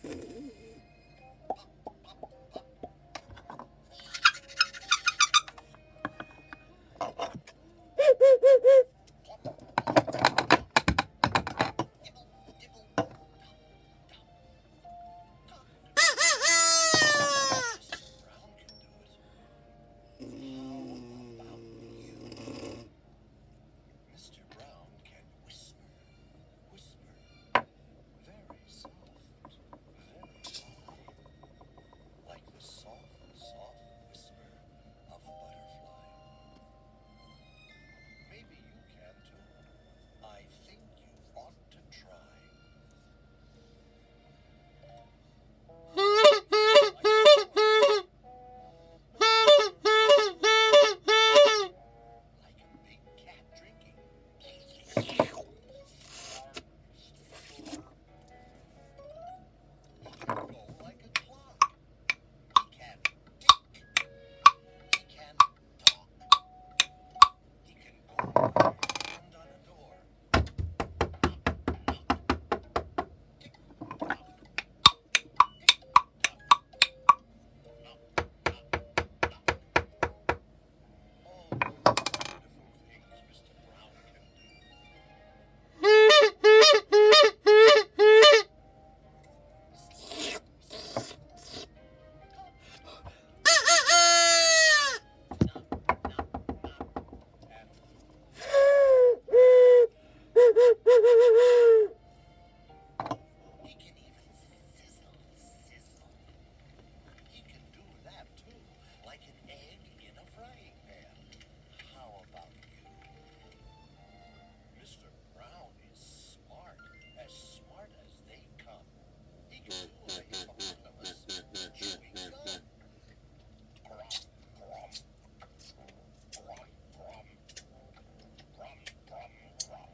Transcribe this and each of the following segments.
Mr. Brown can whisper, whisper, very soft, very low, like the soft, soft whisper of a butterfly. Maybe you can too. I think you ought to try. Like a big cat drinking. He can go like a clock. He can tick. He can talk. He can go over and on a door. Tick tock, tick tock, knock, knock, knock. All those wonderful things Mr. Brown can do. He can even sizzle, sizzle. He can do that too, like an egg in a frying pan. How about you? Mr. Brown is smart as they come. He can do a hippopotamus chewing gum. Grum, grum, grum, grum, grum, grum, grum.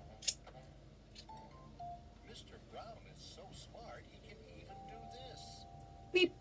Mr. Brown is so smart he can even do this. Beep.